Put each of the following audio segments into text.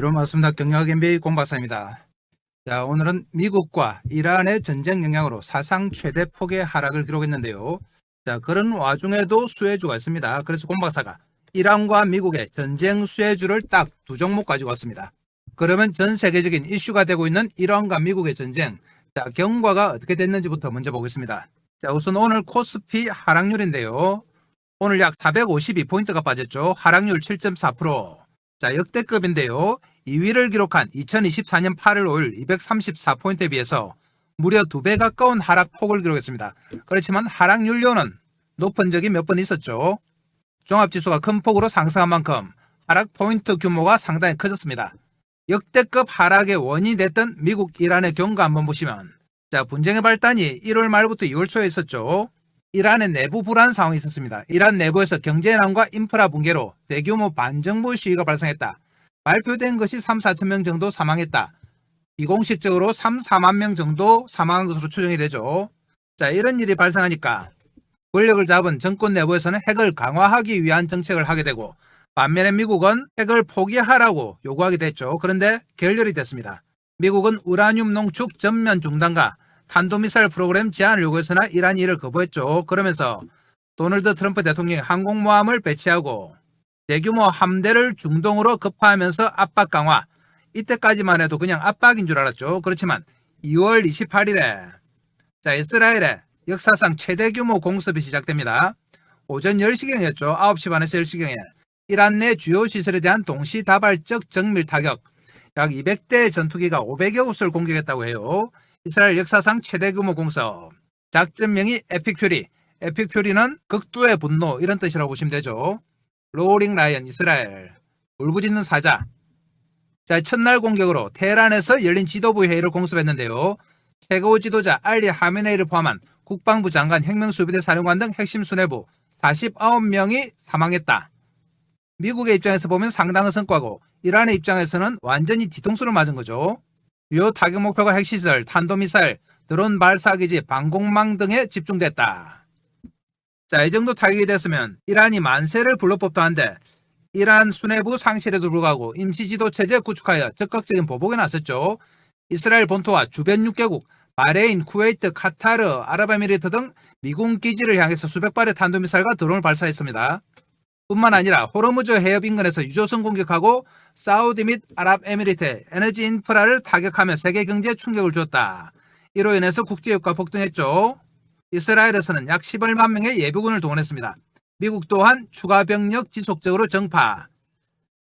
여러분 반갑습니다. 경영학 MBA 공박사입니다. 자, 오늘은 미국과 이란의 전쟁 영향으로 사상 최대 폭의 하락을 기록했는데요. 자, 그런 와중에도 수혜주가 있습니다. 그래서 공박사가 이란과 미국의 전쟁 수혜주를 딱 두 종목 가지고 왔습니다. 그러면 전 세계적인 이슈가 되고 있는 이란과 미국의 전쟁, 자, 경과가 어떻게 됐는지부터 먼저 보겠습니다. 자, 우선 오늘 코스피 하락률인데요. 오늘 약 452포인트가 빠졌죠. 하락률 7.4%. 자, 역대급인데요. 2위를 기록한 2024년 8월 5일 234포인트에 비해서 무려 2배 가까운 하락폭을 기록했습니다. 그렇지만 하락률로는 높은 적이 몇 번 있었죠. 종합지수가 큰 폭으로 상승한 만큼 하락 포인트 규모가 상당히 커졌습니다. 역대급 하락의 원인이 됐던 미국 이란의 경과 한번 보시면, 자, 분쟁의 발단이 1월 말부터 2월 초에 있었죠. 이란의 내부 불안 상황이 있었습니다. 이란 내부에서 경제난과 인프라 붕괴로 대규모 반정부 시위가 발생했다. 발표된 것이 3, 4천 명 정도 사망했다. 비공식적으로 3, 4만 명 정도 사망한 것으로 추정이 되죠. 자, 이런 일이 발생하니까 권력을 잡은 정권 내부에서는 핵을 강화하기 위한 정책을 하게 되고, 반면에 미국은 핵을 포기하라고 요구하게 됐죠. 그런데 결렬이 됐습니다. 미국은 우라늄 농축 전면 중단과 탄도미사일 프로그램 제한을 요구했으나 이란이 이를 거부했죠. 그러면서 도널드 트럼프 대통령이 항공모함을 배치하고 대규모 함대를 중동으로 급파하면서 압박 강화. 이때까지만 해도 그냥 압박인 줄 알았죠. 그렇지만 2월 28일에 자, 이스라엘의 역사상 최대 규모 공습이 시작됩니다. 오전 10시경이었죠. 9시 반에서 10시경에 이란 내 주요 시설에 대한 동시다발적 정밀 타격, 약 200대 전투기가 500여 곳을 공격했다고 해요. 이스라엘 역사상 최대 규모 공습. 작전명이 에픽 퓨리는 극도의 분노, 이런 뜻이라고 보시면 되죠. 로링 라이언 이스라엘, 울부짖는 사자. 자, 첫날 공격으로 테헤란에서 열린 지도부 회의를 공습했는데요. 최고 지도자 알리 하메네이를 포함한 국방부 장관, 혁명수비대 사령관 등 핵심 수뇌부 49명이 사망했다. 미국의 입장에서 보면 상당한 성과고, 이란의 입장에서는 완전히 뒤통수를 맞은 거죠. 주요 타격 목표가 핵시설, 탄도미사일, 드론 발사기지, 방공망 등에 집중됐다. 자, 이 정도 타격이 됐으면 이란이 만세를 불러 법도 한데, 이란 수뇌부 상실에도 불구하고 임시지도체제 구축하여 적극적인 보복에 나섰죠. 이스라엘 본토와 주변 6개국, 바레인, 쿠웨이트, 카타르, 아랍에미리트 등 미군 기지를 향해서 수백 발의 탄도미사일과 드론을 발사했습니다. 뿐만 아니라 호르무즈 해협 인근에서 유조선 공격하고 사우디 및 아랍에미리트의 에너지 인프라를 타격하며 세계 경제에 충격을 주었다. 이로 인해서 국제유가가 폭등했죠. 이스라엘에서는 약 11만 명의 예비군을 동원했습니다. 미국 또한 추가 병력 지속적으로 정파.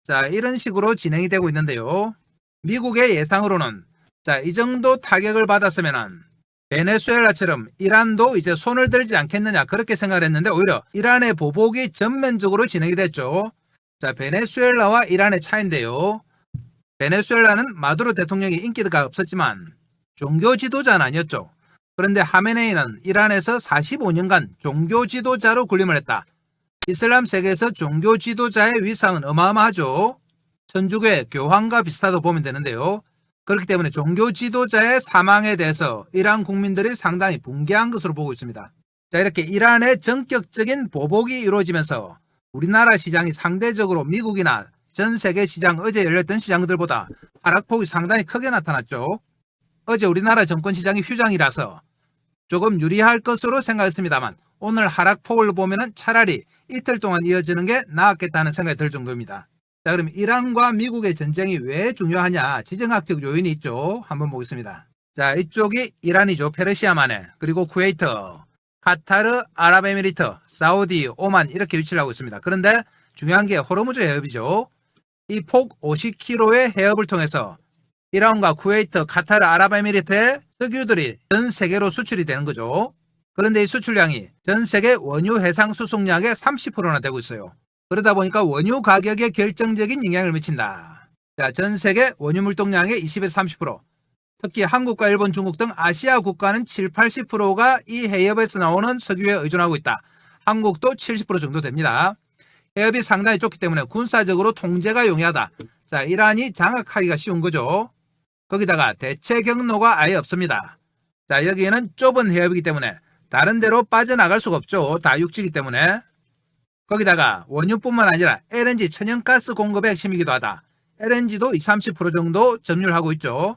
자, 이런 식으로 진행이 되고 있는데요. 미국의 예상으로는, 자, 이 정도 타격을 받았으면은 베네수엘라처럼 이란도 이제 손을 들지 않겠느냐, 그렇게 생각을 했는데 오히려 이란의 보복이 전면적으로 진행이 됐죠. 자, 베네수엘라와 이란의 차이인데요. 베네수엘라는 마두로 대통령이 인기가 없었지만 종교 지도자는 아니었죠. 그런데 하메네이는 이란에서 45년간 종교 지도자로 군림을 했다. 이슬람 세계에서 종교 지도자의 위상은 어마어마하죠. 천주교의 교황과 비슷하다고 보면 되는데요. 그렇기 때문에 종교 지도자의 사망에 대해서 이란 국민들이 상당히 붕괴한 것으로 보고 있습니다. 자, 이렇게 이란의 전격적인 보복이 이루어지면서 우리나라 시장이 상대적으로 미국이나 전 세계 시장, 어제 열렸던 시장들보다 하락폭이 상당히 크게 나타났죠. 어제 우리나라 정권 시장이 휴장이라서 조금 유리할 것으로 생각했습니다만, 오늘 하락폭을 보면 차라리 이틀 동안 이어지는 게 나았겠다는 생각이 들 정도입니다. 자, 그럼 이란과 미국의 전쟁이 왜 중요하냐, 지정학적 요인이 있죠. 한번 보겠습니다. 자, 이쪽이 이란이죠. 페르시아만에, 그리고 쿠웨이트, 카타르, 아랍에미리트, 사우디, 오만, 이렇게 위치를 하고 있습니다. 그런데 중요한 게 호르무즈 해협이죠. 이 폭 50km의 해협을 통해서 이란과 쿠웨이트, 카타르, 아랍에미리트의 석유들이 전 세계로 수출이 되는 거죠. 그런데 이 수출량이 전 세계 원유 해상 수송량의 30%나 되고 있어요. 그러다 보니까 원유 가격에 결정적인 영향을 미친다. 자, 전 세계 원유 물동량의 20에서 30%, 특히 한국과 일본, 중국 등 아시아 국가는 7, 80%가 이 해협에서 나오는 석유에 의존하고 있다. 한국도 70% 정도 됩니다. 해협이 상당히 좁기 때문에 군사적으로 통제가 용이하다. 자, 이란이 장악하기가 쉬운 거죠. 거기다가 대체 경로가 아예 없습니다. 자, 여기에는 좁은 해협이기 때문에 다른 데로 빠져나갈 수가 없죠. 다 육지이기 때문에. 거기다가 원유뿐만 아니라 LNG 천연가스 공급의 핵심이기도 하다. LNG도 20-30% 정도 점유하고 있죠.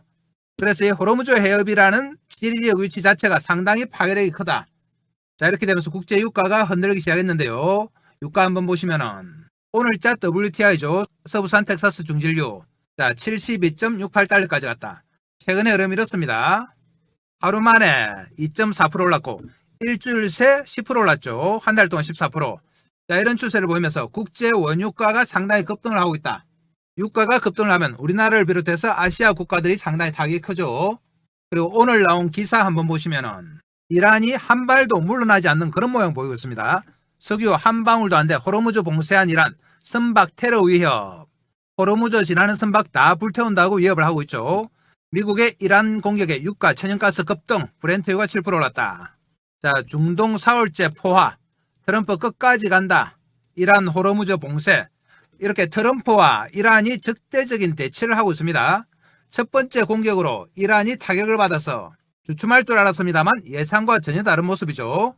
그래서 이 호르무즈 해협이라는 지리적 위치 자체가 상당히 파괴력이 크다. 자, 이렇게 되면서 국제 유가가 흔들리기 시작했는데요. 유가 한번 보시면은 오늘자 WTI죠. 서부산 텍사스 중진류. 자, 72.68달러까지 갔다. 최근에 흐름이 이렇습니다. 하루 만에 2.4% 올랐고 일주일 새 10% 올랐죠. 한 달 동안 14%. 자, 이런 추세를 보이면서 국제 원유가가 상당히 급등을 하고 있다. 유가가 급등을 하면 우리나라를 비롯해서 아시아 국가들이 상당히 타격이 크죠. 그리고 오늘 나온 기사 한번 보시면은 이란이 한 발도 물러나지 않는 그런 모양 보이고 있습니다. 석유 한 방울도 안 돼 호르무즈 봉쇄한 이란 선박 테러 위협. 호르무즈 지나는 선박 다 불태운다고 위협을 하고 있죠. 미국의 이란 공격에 유가 천연가스 급등 브렌트유가 7% 올랐다. 자, 중동 4월째 포화. 트럼프 끝까지 간다. 이란 호르무즈 봉쇄. 이렇게 트럼프와 이란이 적대적인 대치를 하고 있습니다. 첫 번째 공격으로 이란이 타격을 받아서 주춤할 줄 알았습니다만 예상과 전혀 다른 모습이죠.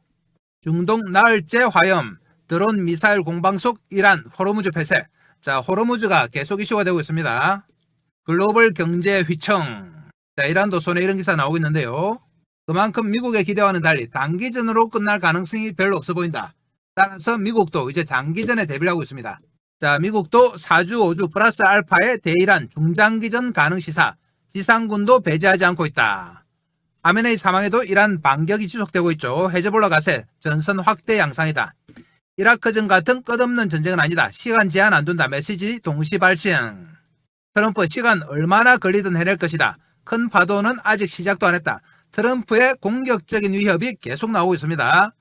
중동 나흘째 화염, 드론 미사일 공방 속 이란 호르무즈 폐쇄. 자, 호르무즈가 계속 이슈가 되고 있습니다. 글로벌 경제 휘청. 자, 이란도 손에 이런 기사 나오고 있는데요. 그만큼 미국의 기대와는 달리 단기전으로 끝날 가능성이 별로 없어 보인다. 따라서 미국도 이제 장기전에 대비를 하고 있습니다. 자, 미국도 4주, 5주 플러스 알파의 대이란 중장기전 가능 시사. 지상군도 배제하지 않고 있다. 하메네이 사망에도 이란 반격이 지속되고 있죠. 헤즈볼라 가세 전선 확대 양상이다. 이라크전 같은 끝없는 전쟁은 아니다. 시간 제한 안 둔다. 메시지 동시 발생. 트럼프 시간 얼마나 걸리든 해낼 것이다. 큰 파도는 아직 시작도 안 했다. 트럼프의 공격적인 위협이 계속 나오고 있습니다.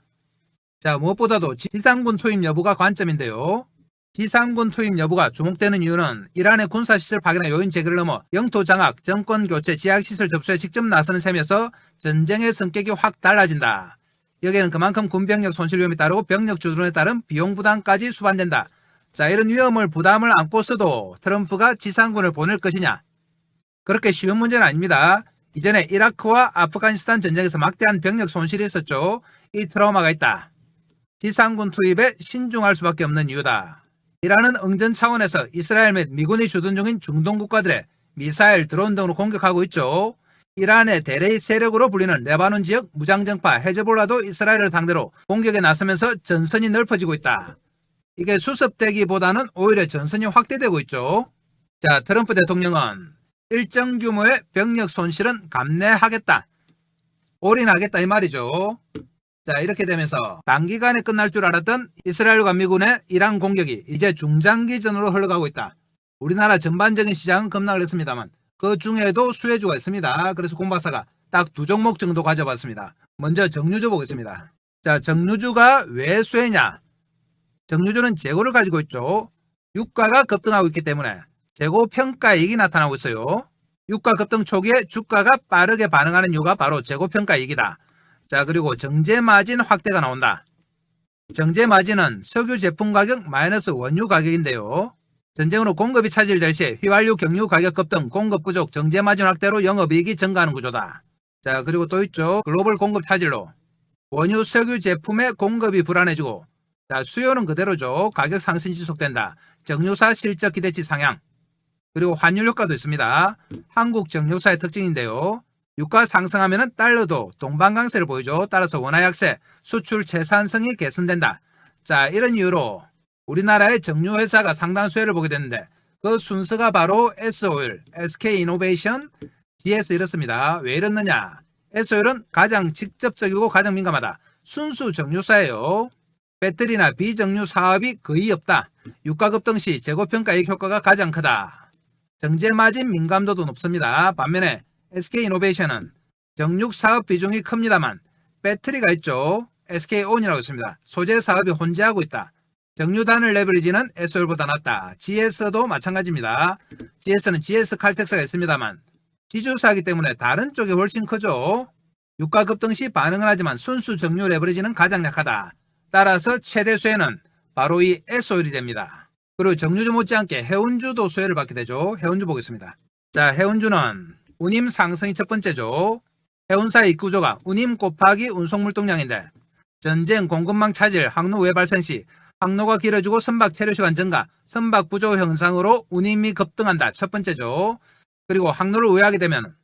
자, 무엇보다도 지상군 투입 여부가 관점인데요. 지상군 투입 여부가 주목되는 이유는 이란의 군사시설 파괴나 요인 제거를 넘어 영토 장악, 정권 교체, 지하시설 접수에 직접 나서는 셈이어서 전쟁의 성격이 확 달라진다. 여기에는 그만큼 군병력 손실 위험이 따르고 병력 주둔에 따른 비용 부담까지 수반된다. 자, 이런 위험을 부담을 안고서도 트럼프가 지상군을 보낼 것이냐? 그렇게 쉬운 문제는 아닙니다. 이전에 이라크와 아프가니스탄 전쟁에서 막대한 병력 손실이 있었죠. 이 트라우마가 있다. 지상군 투입에 신중할 수밖에 없는 이유다. 이란은 응전 차원에서 이스라엘 및 미군이 주둔 중인 중동 국가들의 미사일, 드론 등으로 공격하고 있죠. 이란의 대레이 세력으로 불리는 레바논 지역 무장정파 헤즈볼라도 이스라엘을 상대로 공격에 나서면서 전선이 넓어지고 있다. 이게 수습되기보다는 오히려 전선이 확대되고 있죠. 자, 트럼프 대통령은 일정 규모의 병력 손실은 감내하겠다. 올인하겠다 이 말이죠. 자, 이렇게 되면서 단기간에 끝날 줄 알았던 이스라엘과 미군의 이란 공격이 이제 중장기전으로 흘러가고 있다. 우리나라 전반적인 시장은 급락을 했습니다만 그 중에도 수혜주가 있습니다. 그래서 공박사가 딱 두 종목 정도 가져봤습니다. 먼저 정유주 보겠습니다. 자, 정유주가 왜 수혜냐? 정유주는 재고를 가지고 있죠. 유가가 급등하고 있기 때문에 재고 평가이익이 나타나고 있어요. 유가 급등 초기에 주가가 빠르게 반응하는 이유가 바로 재고 평가이익이다. 자, 그리고 정제 마진 확대가 나온다. 정제 마진은 석유 제품 가격 마이너스 원유 가격인데요. 전쟁으로 공급이 차질될 시 휘발유 경유 가격 급등, 공급 부족, 정제 마진 확대로 영업이익이 증가하는 구조다. 자, 그리고 또 있죠. 글로벌 공급 차질로 원유 석유 제품의 공급이 불안해지고, 자, 수요는 그대로죠. 가격 상승이 지속된다. 정유사 실적 기대치 상향. 그리고 환율 효과도 있습니다. 한국 정유사의 특징인데요. 유가 상승하면 달러도 동방강세를 보이죠. 따라서 원화 약세, 수출 채산성이 개선된다. 자, 이런 이유로 우리나라의 정유회사가 상당한 수혜를 보게 됐는데 그 순서가 바로 S오일, SK이노베이션, GS 이렇습니다. 왜 이렇느냐? S오일은 가장 직접적이고 가장 민감하다. 순수 정유사예요. 배터리나 비정유 사업이 거의 없다. 유가 급등 시 재고평가이익 효과가 가장 크다. 정제마진 민감도도 높습니다. 반면에 SK이노베이션은 정육 사업 비중이 큽니다만 배터리가 있죠. SK온이라고 있습니다. 소재 사업이 혼재하고 있다. 정유단을 레버리지는 S오일보다 낫다. GS도 마찬가지입니다. GS는 GS 칼텍스가 있습니다만 지주사이기 때문에 다른 쪽이 훨씬 크죠. 유가 급등 시 반응은 하지만 순수 정유 레버리지는 가장 약하다. 따라서 최대 수혜는 바로 이 S오일이 됩니다. 그리고 정유주 못지않게 해운주도 수혜를 받게 되죠. 해운주 보겠습니다. 자, 해운주는 운임 상승이 첫 번째죠. 해운사의 입구조가 운임 곱하기 운송물동량인데 전쟁 공급망 차질 항로 우회 발생 시 항로가 길어지고 선박 체류 시간 증가, 선박 부조 현상으로 운임이 급등한다. 첫 번째죠. 그리고 항로를 우회하게 되면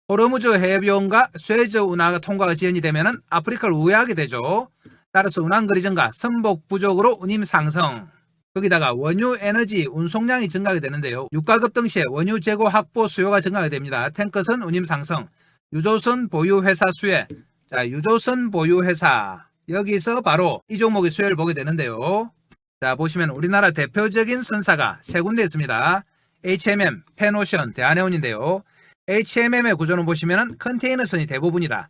호르무즈 해협요원과 수에즈 운하 통과가 지연이 되면 아프리카를 우회하게 되죠. 따라서 운항거리 증가, 선박 부족으로 운임 상승. 거기다가 원유 에너지 운송량이 증가하게 되는데요. 유가 급등 시에 원유 재고 확보 수요가 증가하게 됩니다. 탱커선 운임 상승, 유조선 보유회사 수혜. 자, 유조선 보유회사. 여기서 바로 이 종목의 수혜를 보게 되는데요. 자, 보시면 우리나라 대표적인 선사가 세 군데 있습니다. HMM, 펜오션, 대한해운인데요. HMM의 구조는 보시면 컨테이너선이 대부분이다.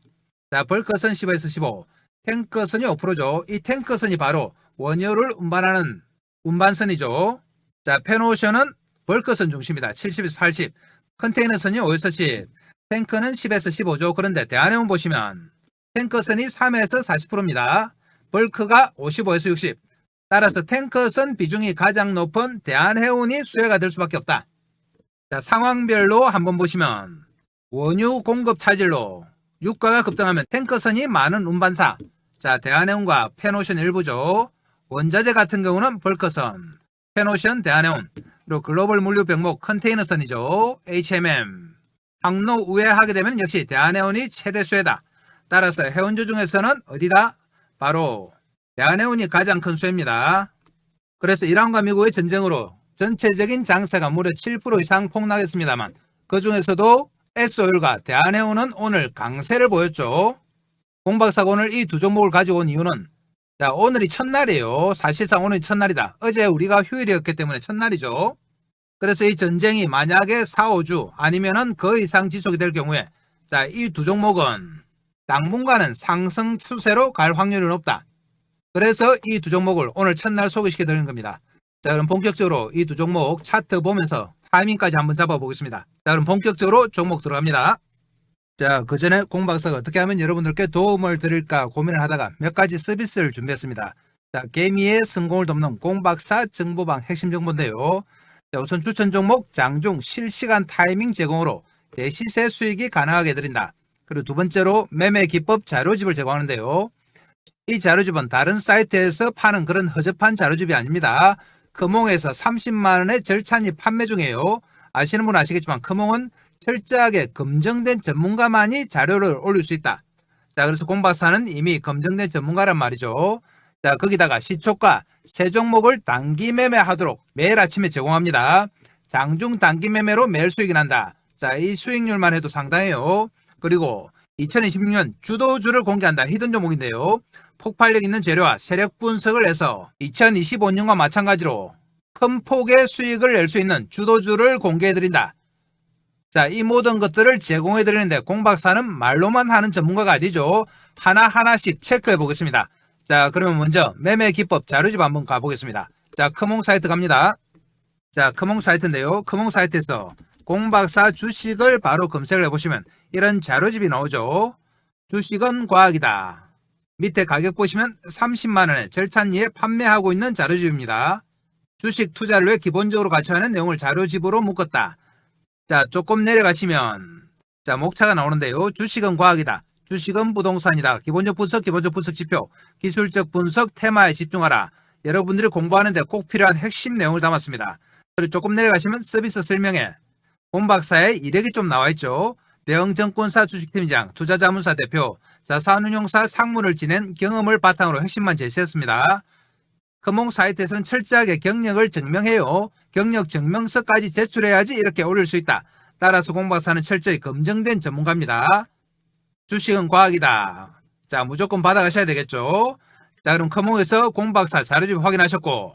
자, 벌커선 10에서 15, 탱커선이 5%죠. 이 탱커선이 바로 원유를 운반하는 운반선이죠. 자, 펜오션은 벌커선 중심이다. 70에서 80, 컨테이너선이 5에서 10, 탱커는 10에서 15죠. 그런데 대한해운 보시면 탱커선이 3에서 40%입니다. 벌크가 55에서 60. 따라서 탱커선 비중이 가장 높은 대한해운이 수혜가 될 수밖에 없다. 자, 상황별로 한번 보시면 원유 공급 차질로 유가가 급등하면 탱커선이 많은 운반사. 자, 대한해운과 펜오션 일부죠. 원자재 같은 경우는 벌커선, 펜오션, 대한해운. 그리고 글로벌 물류 병목 컨테이너선이죠. HMM. 항로 우회하게 되면 역시 대한해운이 최대 수혜다. 따라서 해운주 중에서는 어디다? 바로 대한해운이 가장 큰 수혜입니다. 그래서 이란과 미국의 전쟁으로 전체적인 장세가 무려 7% 이상 폭락했습니다만 그 중에서도 S오일과 대한해운은 오늘 강세를 보였죠. 공박사가 오늘 이 두 종목을 가지고 온 이유는 자, 오늘이 첫날이에요. 사실상 오늘이 첫날이다. 어제 우리가 휴일이었기 때문에 첫날이죠. 그래서 이 전쟁이 만약에 4, 5주 아니면은 그 이상 지속이 될 경우에 자, 이 두 종목은 당분간은 상승 추세로 갈 확률이 높다. 그래서 이 두 종목을 오늘 첫날 소개시켜 드리는 겁니다. 자, 그럼 본격적으로 이 두 종목 차트 보면서 타이밍까지 한번 잡아보겠습니다. 자, 그럼 본격적으로 종목 들어갑니다. 자, 그 전에 공박사가 어떻게 하면 여러분들께 도움을 드릴까 고민을 하다가 몇 가지 서비스를 준비했습니다. 자, 개미의 성공을 돕는 공박사 정보방 핵심 정보인데요. 자, 우선 추천 종목 장중 실시간 타이밍 제공으로 대시세 수익이 가능하게 해드린다. 그리고 두 번째로 매매 기법 자료집을 제공하는데요. 이 자료집은 다른 사이트에서 파는 그런 허접한 자료집이 아닙니다. 크몽에서 30만원에 절찬리 판매 중이에요. 아시는 분은 아시겠지만 크몽은 철저하게 검증된 전문가만이 자료를 올릴 수 있다. 자, 그래서 공박사는 이미 검증된 전문가란 말이죠. 자, 거기다가 시초가 세 종목을 단기 매매하도록 매일 아침에 제공합니다. 장중 단기 매매로 매일 수익이 난다. 자, 이 수익률만 해도 상당해요. 그리고 2026년 주도주를 공개한다. 히든 종목인데요. 폭발력 있는 재료와 세력 분석을 해서 2025년과 마찬가지로 큰 폭의 수익을 낼 수 있는 주도주를 공개해드린다. 자, 이 모든 것들을 제공해드리는데 공박사는 말로만 하는 전문가가 아니죠. 하나하나씩 체크해 보겠습니다. 자, 그러면 먼저 매매 기법 자료집 한번 가보겠습니다. 자, 크몽 사이트 갑니다. 자, 크몽 사이트인데요. 크몽 사이트에서 공박사 주식을 바로 검색을 해보시면 이런 자료집이 나오죠. 주식은 과학이다. 밑에 가격 보시면 30만원에 절찬리에 판매하고 있는 자료집입니다. 주식 투자를 위해 기본적으로 갖춰야 하는 내용을 자료집으로 묶었다. 자, 조금 내려가시면 자, 목차가 나오는데요. 주식은 과학이다. 주식은 부동산이다. 기본적 분석 지표, 기술적 분석 테마에 집중하라. 여러분들이 공부하는데 꼭 필요한 핵심 내용을 담았습니다. 그리고 조금 내려가시면 서비스 설명에 공박사의 이력이 좀 나와있죠. 대형증권사 주식팀장, 투자자문사 대표, 자산운용사 상무를 지낸 경험을 바탕으로 핵심만 제시했습니다. 크몽 사이트에서는 철저하게 경력을 증명해요. 경력 증명서까지 제출해야지 이렇게 올릴 수 있다. 따라서 공박사는 철저히 검증된 전문가입니다. 주식은 과학이다. 자, 무조건 받아가셔야 되겠죠. 자, 그럼 크몽에서 공박사 자료집 확인하셨고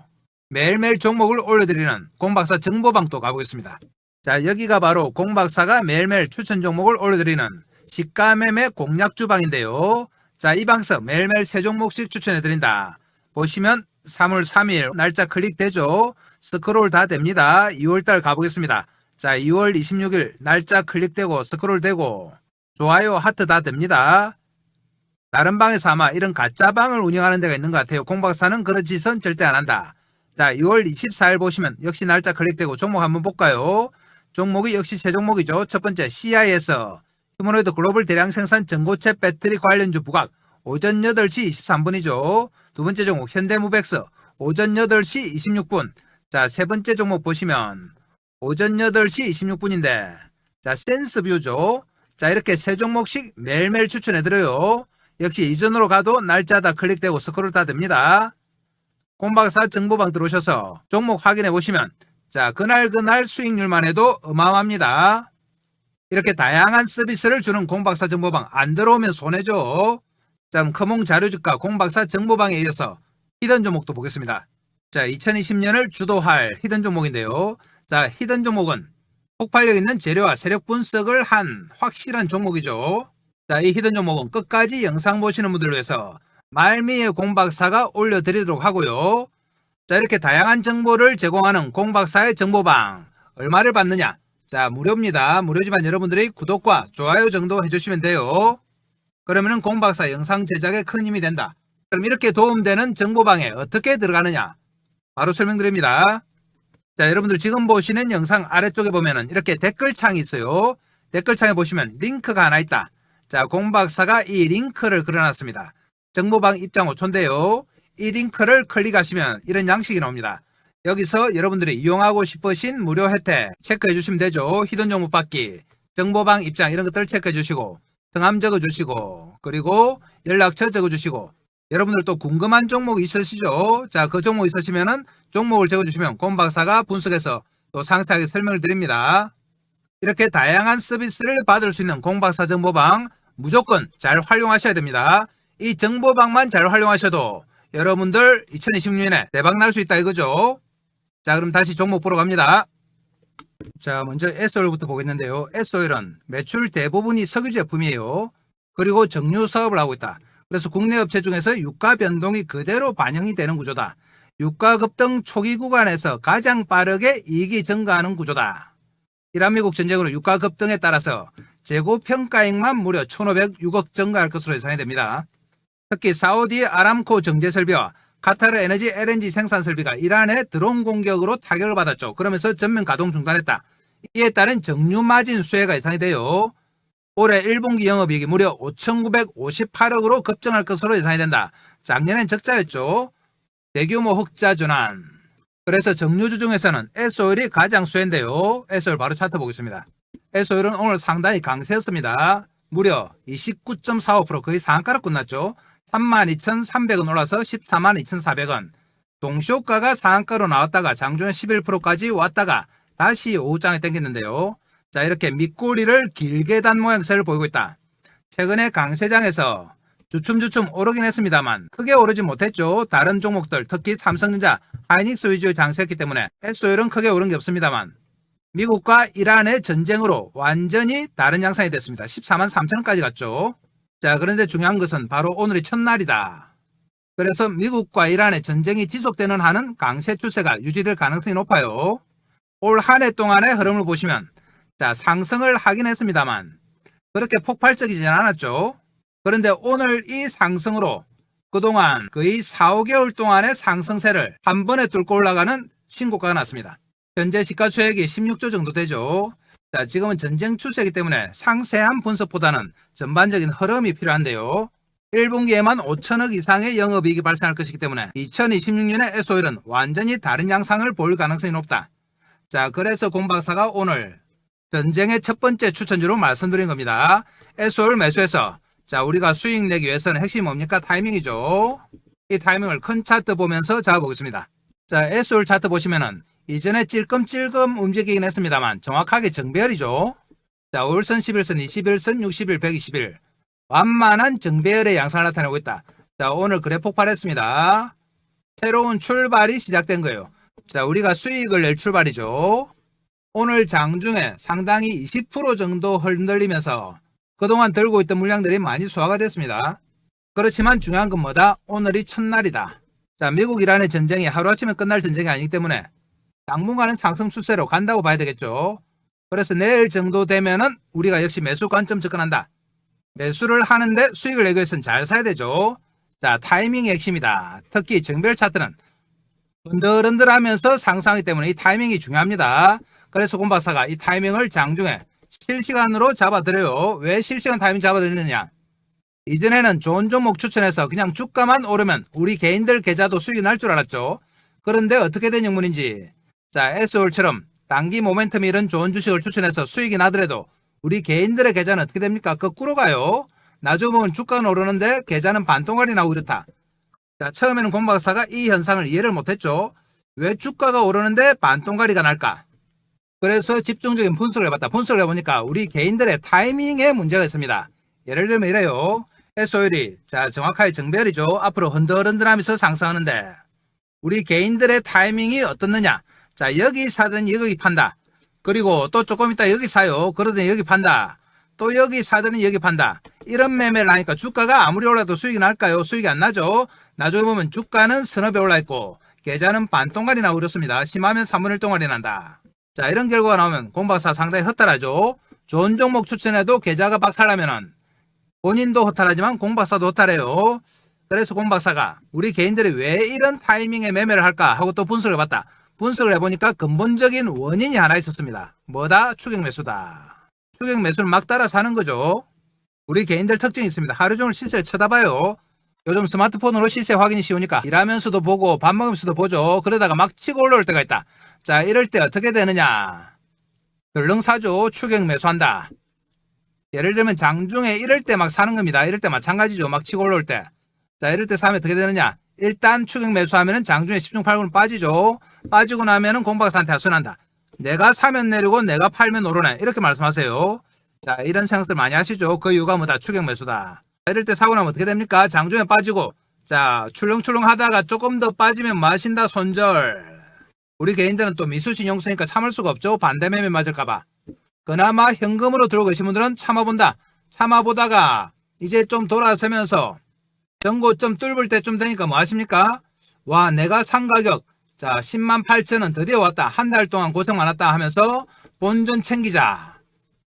매일매일 종목을 올려드리는 공박사 정보방 또 가보겠습니다. 자, 여기가 바로 공박사가 매일매일 추천 종목을 올려드리는 시가매매 공략주방인데요. 자, 이 방석 매일매일 세 종목씩 추천해드린다. 보시면 3월 3일 날짜 클릭되죠. 스크롤 다 됩니다. 2월달 가보겠습니다. 자, 2월 26일 날짜 클릭되고 스크롤되고 좋아요 하트 다 됩니다. 다른 방에서 아마 이런 가짜방을 운영하는 데가 있는 것 같아요. 공박사는 그런 짓은 절대 안 한다. 자, 6월 24일 보시면 역시 날짜 클릭되고 종목 한번 볼까요? 종목이 역시 세 종목이죠. 첫 번째 CIS 휴머노이드 글로벌 대량 생산 전고체 배터리 관련주 부각 오전 8시 23분이죠. 두 번째 종목 현대무백스 오전 8시 26분. 자, 세 번째 종목 보시면 오전 8시 26분인데 자, 센스뷰죠. 자, 이렇게 세 종목씩 매일매일 추천해드려요. 역시 이전으로 가도 날짜다 클릭되고 스크롤 다 됩니다. 곰박사 정보방 들어오셔서 종목 확인해 보시면 자, 그날 수익률만 해도 어마어마합니다. 이렇게 다양한 서비스를 주는 곰박사 정보방 안 들어오면 손해죠. 자, 커몽 자료집과 곰박사 정보방에 이어서 히든 종목도 보겠습니다. 자, 2020년을 주도할 히든 종목인데요. 자, 히든 종목은 폭발력 있는 재료와 세력 분석을 한 확실한 종목이죠. 자, 이 히든 종목은 끝까지 영상 보시는 분들을 위해서 말미에 곰박사가 올려드리도록 하고요. 자, 이렇게 다양한 정보를 제공하는 곰박사의 정보방 얼마를 받느냐? 자, 무료입니다. 무료지만 여러분들이 구독과 좋아요 정도 해주시면 돼요. 그러면은 곰박사 영상 제작에 큰 힘이 된다. 그럼 이렇게 도움되는 정보방에 어떻게 들어가느냐? 바로 설명드립니다. 자, 여러분들 지금 보시는 영상 아래쪽에 보면은 이렇게 댓글창이 있어요. 댓글창에 보시면 링크가 하나 있다. 자, 곰박사가 이 링크를 그려놨습니다. 정보방 입장 5초인데요. 이 링크를 클릭하시면 이런 양식이 나옵니다. 여기서 여러분들이 이용하고 싶으신 무료 혜택 체크해 주시면 되죠. 히든 종목 받기, 정보방 입장 이런 것들 체크해 주시고 성함 적어 주시고 그리고 연락처 적어 주시고 여러분들 또 궁금한 종목 있으시죠? 자, 그 종목 있으시면은 종목을 적어 주시면 곰박사가 분석해서 또 상세하게 설명을 드립니다. 이렇게 다양한 서비스를 받을 수 있는 곰박사 정보방 무조건 잘 활용하셔야 됩니다. 이 정보방만 잘 활용하셔도 여러분들 2026년에 대박 날 수 있다 이거죠. 자, 그럼 다시 종목 보러 갑니다. 자, 먼저 S오일부터 보겠는데요. S오일은 매출 대부분이 석유 제품이에요. 그리고 정유 사업을 하고 있다. 그래서 국내 업체 중에서 유가 변동이 그대로 반영이 되는 구조다. 유가 급등 초기 구간에서 가장 빠르게 이익이 증가하는 구조다. 이란 미국 전쟁으로 유가 급등에 따라서 재고 평가액만 무려 1,506억 증가할 것으로 예상이 됩니다. 특히 사우디 아람코 정제 설비와 카타르 에너지 LNG 생산 설비가 이란의 드론 공격으로 타격을 받았죠. 그러면서 전면 가동 중단했다. 이에 따른 정유 마진 수혜가 예상이 돼요. 올해 1분기 영업이익이 무려 5,958억으로 급증할 것으로 예상이 된다. 작년엔 적자였죠. 대규모 흑자 전환. 그래서 정유주 중에서는 S오일이 가장 수혜인데요. S오일 바로 차트 보겠습니다. S오일은 오늘 상당히 강세였습니다. 무려 29.45% 거의 상한가로 끝났죠. 32,300원 올라서 142,400원. 동시효과가 상한가로 나왔다가 장중에 11%까지 왔다가 다시 오후장에 땡겼는데요. 자, 이렇게 밑꼬리를 길게 단 모양새를 보이고 있다. 최근에 강세장에서 주춤주춤 오르긴 했습니다만 크게 오르지 못했죠. 다른 종목들 특히 삼성전자, 하이닉스 위주의 장세였기 때문에 S오일은 크게 오른 게 없습니다만 미국과 이란의 전쟁으로 완전히 다른 양상이 됐습니다. 143,000원까지 갔죠. 자, 그런데 중요한 것은 바로 오늘이 첫날이다. 그래서 미국과 이란의 전쟁이 지속되는 한은 강세 추세가 유지될 가능성이 높아요. 올 한 해 동안의 흐름을 보시면 자, 상승을 하긴 했습니다만 그렇게 폭발적이진 않았죠. 그런데 오늘 이 상승으로 그동안 거의 4, 5개월 동안의 상승세를 한 번에 뚫고 올라가는 신고가가 났습니다. 현재 시가총액이 16조 정도 되죠. 자, 지금은 전쟁 추세이기 때문에 상세한 분석보다는 전반적인 흐름이 필요한데요. 1분기에만 5천억 이상의 영업이익이 발생할 것이기 때문에 2026년에 S오일은 완전히 다른 양상을 보일 가능성이 높다. 자, 그래서 곰박사가 오늘 전쟁의 첫 번째 추천주로 말씀드린 겁니다. S오일 매수해서 자, 우리가 수익 내기 위해서는 핵심이 뭡니까? 타이밍이죠. 이 타이밍을 큰 차트 보면서 잡아보겠습니다. 자, S오일 차트 보시면은 이전에 찔끔찔끔 움직이긴 했습니다만 정확하게 정배열이죠. 자, 5일선, 11선, 21선, 60일, 120일 완만한 정배열의 양상을 나타내고 있다. 자, 오늘 그래 폭발했습니다. 새로운 출발이 시작된 거예요. 자, 우리가 수익을 낼 출발이죠. 오늘 장중에 상당히 20% 정도 흔들리면서 그동안 들고 있던 물량들이 많이 소화가 됐습니다. 그렇지만 중요한 건 뭐다? 오늘이 첫날이다. 자, 미국 이란의 전쟁이 하루아침에 끝날 전쟁이 아니기 때문에 당분간은 상승 추세로 간다고 봐야 되겠죠. 그래서 내일 정도 되면은 우리가 역시 매수 관점 접근한다. 매수를 하는데 수익을 내기 위해서는 잘 사야 되죠. 자, 타이밍이 핵심이다. 특히 정배열 차트는 흔들흔들하면서 상승하기 때문에 이 타이밍이 중요합니다. 그래서 곰박사가 이 타이밍을 장중에 실시간으로 잡아드려요. 왜 실시간 타이밍 잡아드리느냐? 이전에는 좋은 종목 추천해서 그냥 주가만 오르면 우리 개인들 계좌도 수익이 날 줄 알았죠. 그런데 어떻게 된 영문인지. 자, S홀처럼 단기 모멘텀이 이런 좋은 주식을 추천해서 수익이 나더라도 우리 개인들의 계좌는 어떻게 됩니까? 거꾸로 가요. 나중에 보면 주가는 오르는데 계좌는 반동갈이 나오고 이렇다. 자, 처음에는 공 박사가 이 현상을 이해를 못했죠. 왜 주가가 오르는데 반동갈이가 날까? 그래서 집중적인 분석을 해봤다. 분석을 해보니까 우리 개인들의 타이밍에 문제가 있습니다. 예를 들면 이래요. SOL이 자 정확하게 정배열이죠. 앞으로 흔들흔들하면서 상승하는데 우리 개인들의 타이밍이 어떻느냐. 자, 여기 사더니 여기 판다. 그리고 또 조금 있다 여기 사요. 그러더니 여기 판다. 또 여기 사더니 여기 판다. 이런 매매를 하니까 주가가 아무리 올라도 수익이 날까요? 수익이 안 나죠. 나중에 보면 주가는 서너 배 올라있고 계좌는 반동갈이 나오고 그렇습니다. 심하면 3분의 1 동갈이 난다. 자, 이런 결과가 나오면 공박사 상당히 허탈하죠. 좋은 종목 추천해도 계좌가 박살나면은 본인도 허탈하지만 공박사도 허탈해요. 그래서 공박사가 우리 개인들이 왜 이런 타이밍에 매매를 할까 하고 또 분석을 해봤다. 분석을 해보니까 근본적인 원인이 하나 있었습니다. 뭐다? 추격 매수다. 추격 매수를 막 따라 사는 거죠. 우리 개인들 특징이 있습니다. 하루 종일 시세를 쳐다봐요. 요즘 스마트폰으로 시세 확인이 쉬우니까 일하면서도 보고 밥 먹으면서도 보죠. 그러다가 막 치고 올라올 때가 있다. 자, 이럴 때 어떻게 되느냐. 덜렁 사죠. 추격 매수한다. 예를 들면 장중에 이럴 때 막 사는 겁니다. 이럴 때 마찬가지죠. 막 치고 올라올 때. 자, 이럴 때 사면 어떻게 되느냐. 일단 추격 매수하면은 장중에 10중 8구는 빠지죠. 빠지고 나면은 공박사한테 하소연한다. 내가 사면 내리고 내가 팔면 오르네. 이렇게 말씀하세요. 자, 이런 생각들 많이 하시죠. 그 이유가 뭐다? 추격 매수다. 자, 이럴 때 사고 나면 어떻게 됩니까? 장중에 빠지고 자, 출렁출렁 하다가 조금 더 빠지면 마신다 손절. 우리 개인들은 또 미수신용 쓰니까 참을 수가 없죠. 반대 매매 맞을까봐. 그나마 현금으로 들고 계신 분들은 참아본다. 참아보다가 이제 좀 돌아서면서 전고점 뚫을 때쯤 되니까 뭐 하십니까? 와, 내가 산 가격 자 10만 8천원 드디어 왔다. 한 달 동안 고생 많았다 하면서 본전 챙기자.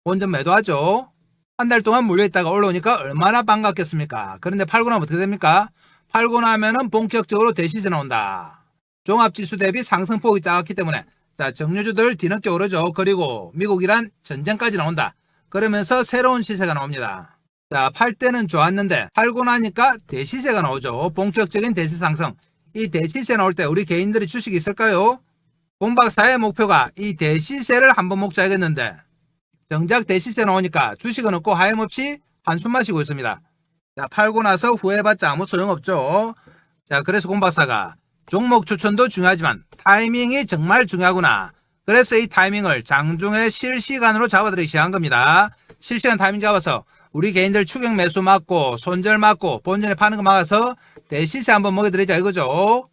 본전 매도하죠. 한 달 동안 물려있다가 올라오니까 얼마나 반갑겠습니까? 그런데 팔고 나면 어떻게 됩니까? 팔고 나면은 본격적으로 대시세 나온다. 종합지수 대비 상승폭이 작았기 때문에 자, 정유주들 뒤늦게 오르죠. 그리고 미국 이란 전쟁까지 나온다. 그러면서 새로운 시세가 나옵니다. 자, 팔 때는 좋았는데 팔고 나니까 대시세가 나오죠. 본격적인 대시 상승. 이 대시세 나올 때 우리 개인들이 주식이 있을까요? 공박사의 목표가 이 대시세를 한번 먹자겠는데 정작 대시세 나오니까 주식은 없고 하염없이 한숨 마시고 있습니다. 자, 팔고 나서 후회해봤자 아무 소용없죠. 자, 그래서 공박사가 종목 추천도 중요하지만 타이밍이 정말 중요하구나. 그래서 이 타이밍을 장중에 실시간으로 잡아드리기 시작한 겁니다. 실시간 타이밍 잡아서 우리 개인들 추격 매수 막고 손절 막고 본전에 파는 거 막아서 대시세 한번 먹여드리자 이거죠.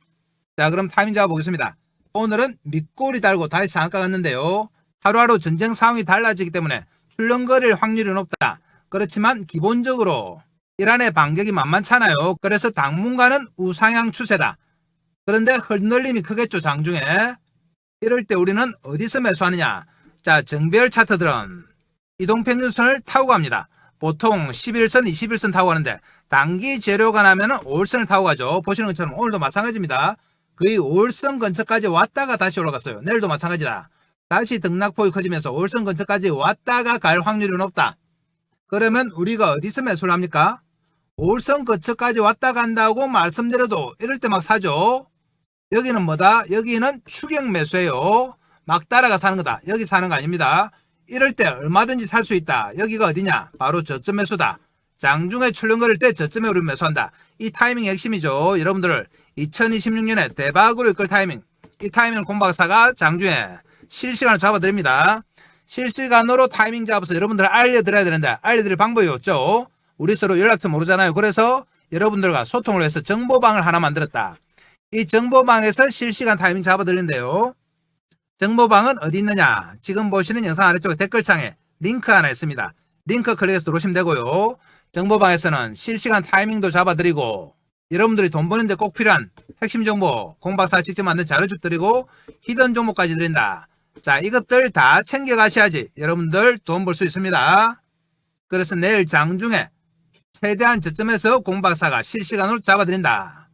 자, 그럼 타이밍 잡아보겠습니다. 오늘은 밑꼬리 달고 다시 상한가 갔는데요. 하루하루 전쟁 상황이 달라지기 때문에 출렁거릴 확률이 높다. 그렇지만 기본적으로 이란의 반격이 만만찮아요. 그래서 당분간은 우상향 추세다. 그런데 흔들림이 크겠죠. 장중에. 이럴 때 우리는 어디서 매수하느냐. 자, 정배열 차트들은 이동평균선을 타고 갑니다. 보통 11선 21선 타고 가는데 단기 재료가 나면 5일선을 타고 가죠. 보시는 것처럼 오늘도 마찬가지입니다. 거의 5일선 근처까지 왔다가 다시 올라갔어요. 내일도 마찬가지다. 다시 등락폭이 커지면서 5일선 근처까지 왔다가 갈 확률이 높다. 그러면 우리가 어디서 매수를 합니까? 5일선 근처까지 왔다 간다고 말씀드려도 이럴 때 막 사죠. 여기는 뭐다? 여기는 추격 매수예요. 막 따라가 사는 거다. 여기 사는 거 아닙니다. 이럴 때 얼마든지 살 수 있다. 여기가 어디냐? 바로 저점 매수다. 장중에 출렁거릴 때 저점에 우리 매수한다. 이 타이밍이 핵심이죠. 여러분들 2026년에 대박으로 이끌 타이밍. 이 타이밍을 공박사가 장중에 실시간으로 잡아드립니다. 실시간으로 타이밍 잡아서 여러분들 알려드려야 되는데 알려드릴 방법이 없죠. 우리 서로 연락처 모르잖아요. 그래서 여러분들과 소통을 해서 정보방을 하나 만들었다. 이 정보방에서 실시간 타이밍 잡아드리는데요. 정보방은 어디 있느냐? 지금 보시는 영상 아래쪽에 댓글창에 링크 하나 있습니다. 링크 클릭해서 들어오시면 되고요. 정보방에서는 실시간 타이밍도 잡아드리고 여러분들이 돈 버는데 꼭 필요한 핵심 정보 공박사 직접 만든 자료집 드리고 히든 종목까지 드린다. 자, 이것들 다 챙겨가셔야지 여러분들 돈 벌 수 있습니다. 그래서 내일 장중에 최대한 저점에서 공박사가 실시간으로 잡아드린다.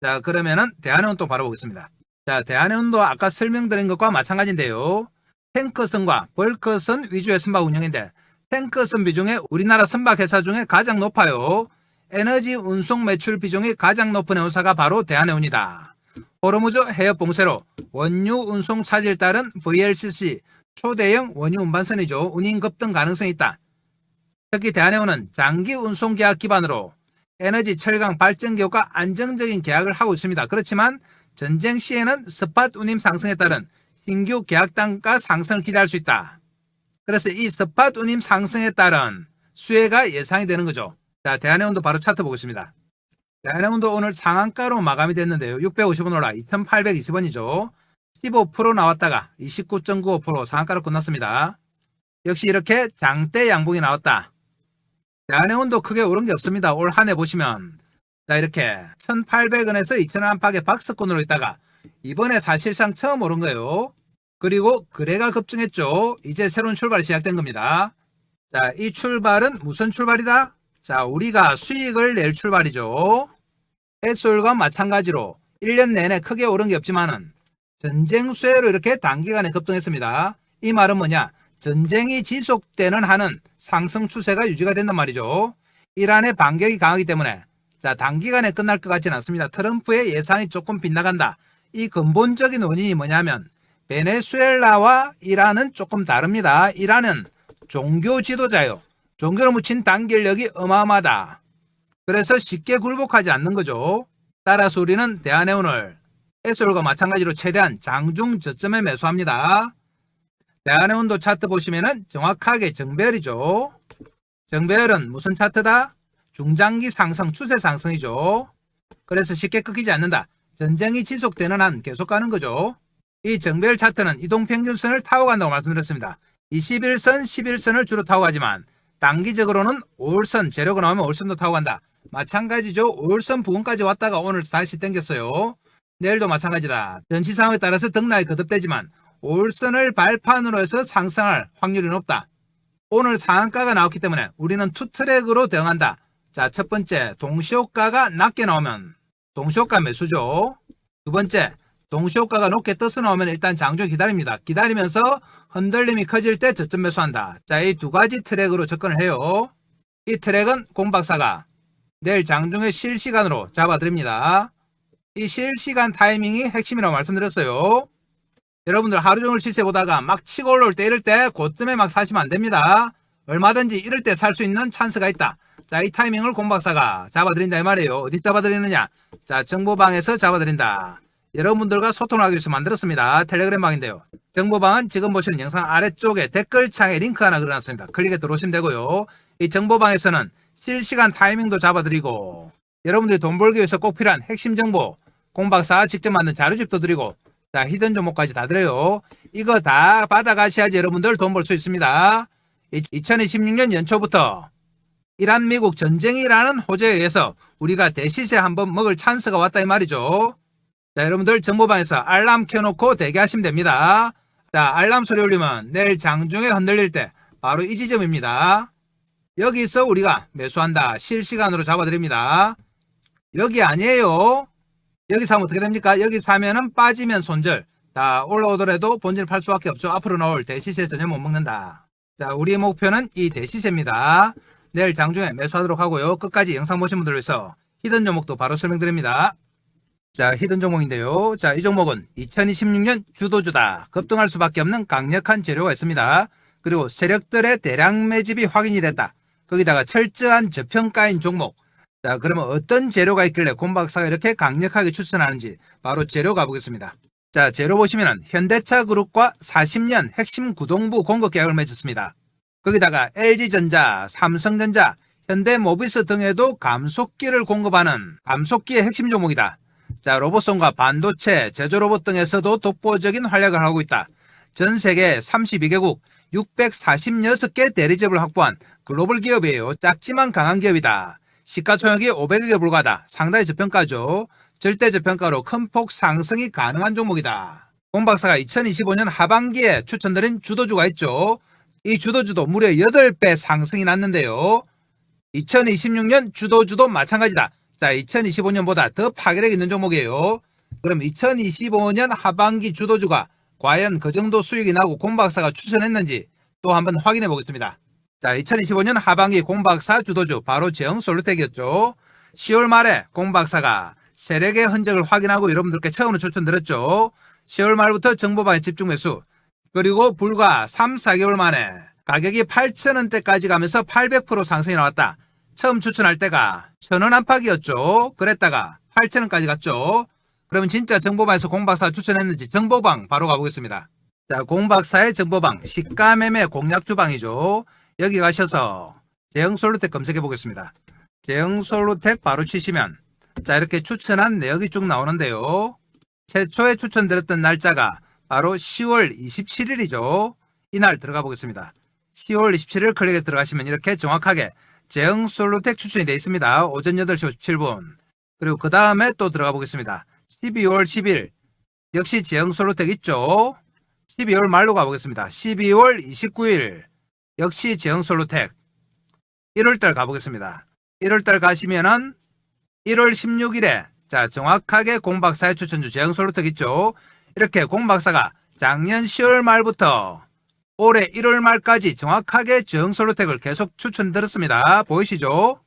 자, 그러면은 대한해운도 바로 보겠습니다. 자, 대한해운도 아까 설명드린 것과 마찬가지인데요. 탱커선과 벌커선 위주의 선박 운영인데 탱커선 비중이 우리나라 선박 회사 중에 가장 높아요. 에너지 운송 매출 비중이 가장 높은 회사가 바로 대한해운이다. 호르무즈 해협 봉쇄로 원유 운송 차질에 따른 VLCC 초대형 원유 운반선이죠. 운임 급등 가능성이 있다. 특히 대한해운은 장기 운송 계약 기반으로 에너지 철강 발전 기업과 안정적인 계약을 하고 있습니다. 그렇지만 전쟁 시에는 스팟 운임 상승에 따른 신규 계약 단가 상승을 기대할 수 있다. 그래서 이 스팟 운임 상승에 따른 수혜가 예상이 되는 거죠. 자, 대한해운도 바로 차트 보겠습니다. 대한해운도 오늘 상한가로 마감이 됐는데요. 650원 올라 2820원이죠. 15% 나왔다가 29.95% 상한가로 끝났습니다. 역시 이렇게 장대 양봉이 나왔다. 대한해운도 크게 오른 게 없습니다. 올 한 해 보시면 자, 이렇게 1800원에서 2000원 안팎의 박스권으로 있다가 이번에 사실상 처음 오른 거예요. 그리고 거래가 급증했죠. 이제 새로운 출발이 시작된 겁니다. 자, 이 출발은 무슨 출발이다? 자, 우리가 수익을 낼 출발이죠. 엑소일과 마찬가지로 1년 내내 크게 오른 게 없지만은 전쟁 수혜로 이렇게 단기간에 급등했습니다. 이 말은 뭐냐? 전쟁이 지속되는 한은 상승 추세가 유지가 된단 말이죠. 이란의 반격이 강하기 때문에 자, 단기간에 끝날 것 같지는 않습니다. 트럼프의 예상이 조금 빗나간다. 이 근본적인 원인이 뭐냐면 베네수엘라와 이란은 조금 다릅니다. 이란은 종교 지도자요. 종교를 묻힌 단결력이 어마어마하다. 그래서 쉽게 굴복하지 않는 거죠. 따라서 우리는 대한해운을 엑소일과 마찬가지로 최대한 장중 저점에 매수합니다. 대한해운도 차트 보시면은 정확하게 정배열이죠. 정배열은 무슨 차트다? 중장기 상승, 추세 상승이죠. 그래서 쉽게 꺾이지 않는다. 전쟁이 지속되는 한 계속 가는 거죠. 이 정배열 차트는 이동평균선을 타고 간다고 말씀드렸습니다. 21선, 11선을 주로 타고 가지만 단기적으로는 5일선, 재료가 나오면 5일선도 타고 간다. 마찬가지죠. 5일선 부근까지 왔다가 오늘 다시 땡겼어요. 내일도 마찬가지다. 전시 상황에 따라서 등락이 거듭되지만 5일선을 발판으로 해서 상승할 확률이 높다. 오늘 상한가가 나왔기 때문에 우리는 투트랙으로 대응한다. 자, 첫 번째, 동시호가가 낮게 나오면 동시호가 매수죠. 두 번째, 동시호가가 높게 떠서 나오면 일단 장중 기다립니다. 기다리면서 흔들림이 커질 때 저점 매수한다. 자, 이 두 가지 트랙으로 접근을 해요. 이 트랙은 공박사가 내일 장중에 실시간으로 잡아드립니다. 이 실시간 타이밍이 핵심이라고 말씀드렸어요. 여러분들 하루 종일 시세 보다가 막 치고 올라올 때 이럴 때 고점에 막 사시면 안 됩니다. 얼마든지 이럴 때 살 수 있는 찬스가 있다. 자, 이 타이밍을 공박사가 잡아드린다 이 말이에요. 어디 잡아드리느냐? 자, 정보방에서 잡아드린다. 여러분들과 소통하기 위해서 만들었습니다. 텔레그램 방인데요. 정보방은 지금 보시는 영상 아래쪽에 댓글창에 링크 하나 그려놨습니다. 클릭해 들어오시면 되고요. 이 정보방에서는 실시간 타이밍도 잡아드리고 여러분들이 돈 벌기 위해서 꼭 필요한 핵심 정보 공박사 직접 만든 자료집도 드리고 자, 히든 종목까지 다 드려요. 이거 다 받아가셔야지 여러분들 돈 벌 수 있습니다. 2026년 연초부터 이란 미국 전쟁이라는 호재에 의해서 우리가 대시세 한번 먹을 찬스가 왔다 이 말이죠. 자, 여러분들 정보방에서 알람 켜놓고 대기하시면 됩니다. 자, 알람 소리 울리면 내일 장중에 흔들릴 때 바로 이 지점입니다. 여기서 우리가 매수한다. 실시간으로 잡아드립니다. 여기 아니에요. 여기 사면 어떻게 됩니까? 여기 사면은 빠지면 손절. 다 올라오더라도 본진을 팔 수밖에 없죠. 앞으로 나올 대시세 전혀 못 먹는다. 자, 우리의 목표는 이 대시세입니다. 내일 장중에 매수하도록 하고요. 끝까지 영상 보신 분들 위해서 히든 종목도 바로 설명드립니다. 자, 히든 종목인데요. 자, 이 종목은 2026년 주도주다. 급등할 수밖에 없는 강력한 재료가 있습니다. 그리고 세력들의 대량 매집이 확인이 됐다. 거기다가 철저한 저평가인 종목. 자, 그러면 어떤 재료가 있길래 곰박사가 이렇게 강력하게 추천하는지 바로 재료 가보겠습니다. 자, 재료 보시면은 현대차 그룹과 40년 핵심 구동부 공급 계약을 맺었습니다. 거기다가 LG전자, 삼성전자, 현대모비스 등에도 감속기를 공급하는 감속기의 핵심 종목이다. 자, 로봇송과 반도체, 제조 로봇 등에서도 독보적인 활약을 하고 있다. 전 세계 32개국 646개 대리점을 확보한 글로벌 기업이에요. 작지만 강한 기업이다. 시가총액이 500억에 불과하다. 상당히 저평가죠. 절대 저평가로 큰 폭 상승이 가능한 종목이다. 공박사가 2025년 하반기에 추천드린 주도주가 있죠. 이 주도주도 무려 8배 상승이 났는데요. 2026년 주도주도 마찬가지다. 자, 2025년보다 더 파괴력 있는 종목이에요. 그럼 2025년 하반기 주도주가 과연 그 정도 수익이 나고 공박사가 추천했는지 또 한번 확인해 보겠습니다. 자, 2025년 하반기 공박사 주도주 바로 제형솔루텍이었죠. 10월 말에 공박사가 세력의 흔적을 확인하고 여러분들께 처음으로 추천드렸죠. 10월 말부터 정보방의 집중 매수, 그리고 불과 3, 4개월 만에 가격이 8,000원대까지 가면서 800% 상승이 나왔다. 처음 추천할 때가 1,000원 안팎이었죠. 그랬다가 8,000원까지 갔죠. 그러면 진짜 정보방에서 공박사 추천했는지 정보방 바로 가보겠습니다. 자, 공박사의 정보방 시가매매 공략 주방이죠. 여기 가셔서 제형솔루텍 검색해 보겠습니다. 제형솔루텍 바로 치시면 자, 이렇게 추천한 내역이 쭉 나오는데요. 최초에 추천드렸던 날짜가 바로 10월 27일이죠. 이날 들어가 보겠습니다. 10월 27일 클릭해 들어가시면 이렇게 정확하게 제형솔루텍 추천이 되어 있습니다. 오전 8시 57분. 그리고 그 다음에 또 들어가 보겠습니다. 12월 10일 역시 제형솔루텍 있죠. 12월 말로 가보겠습니다. 12월 29일 역시 제형솔루텍. 1월달 가보겠습니다. 1월달 가시면은 1월 16일에 자, 정확하게 공박사의 추천주 제형솔루텍 있죠. 이렇게 공박사가 작년 10월 말부터 올해 1월 말까지 정확하게 제형솔루텍을 계속 추천드렸습니다. 보이시죠?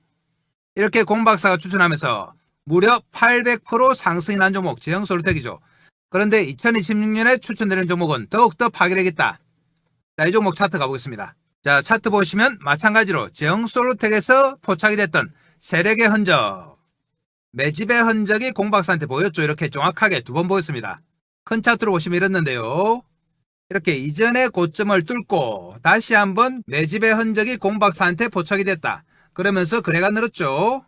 이렇게 공박사가 추천하면서 무려 800% 상승이 난 종목 제형솔루텍이죠. 그런데 2026년에 추천드린 종목은 더욱더 파괴되겠다. 자, 이 종목 차트 가보겠습니다. 자, 차트 보시면 마찬가지로 제형솔루텍에서 포착이 됐던 세력의 흔적, 매집의 흔적이 공박사한테 보였죠. 이렇게 정확하게 두 번 보였습니다. 큰 차트로 보시면 이랬는데요. 이렇게 이전의 고점을 뚫고 다시 한번 매집의 흔적이 공박사한테 포착이 됐다. 그러면서 거래가 늘었죠.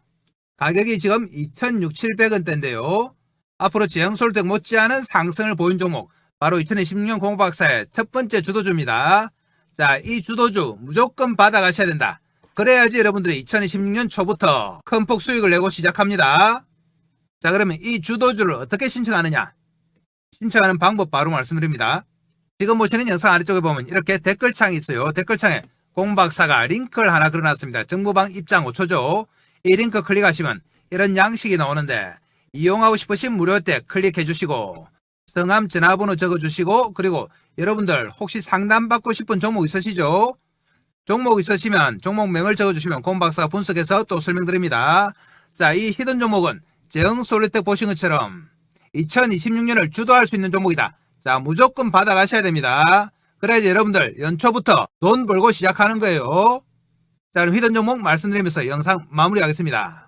가격이 지금 2,600~700원대인데요. 앞으로 제형솔루텍 못지않은 상승을 보인 종목, 바로 2026년 공박사의 첫 번째 주도주입니다. 자, 이 주도주 무조건 받아가셔야 된다. 그래야지 여러분들이 2026년 초부터 큰 폭 수익을 내고 시작합니다. 자, 그러면 이 주도주를 어떻게 신청하느냐? 신청하는 방법 바로 말씀드립니다. 지금 보시는 영상 아래쪽에 보면 이렇게 댓글창이 있어요. 댓글창에 공박사가 링크를 하나 걸어놨습니다. 정보방 입장 5초죠. 이 링크 클릭하시면 이런 양식이 나오는데 이용하고 싶으신 무료 때 클릭해 주시고 성함 전화번호 적어주시고 그리고 여러분들 혹시 상담받고 싶은 종목 있으시죠? 종목 있으시면 종목명을 적어주시면 공박사가 분석해서 또 설명드립니다. 자, 이 히든 종목은 제형솔루텍 보신 것처럼 2026년을 주도할 수 있는 종목이다. 자, 무조건 받아가셔야 됩니다. 그래야지 여러분들 연초부터 돈 벌고 시작하는 거예요. 자, 그럼 히든 종목 말씀드리면서 영상 마무리하겠습니다.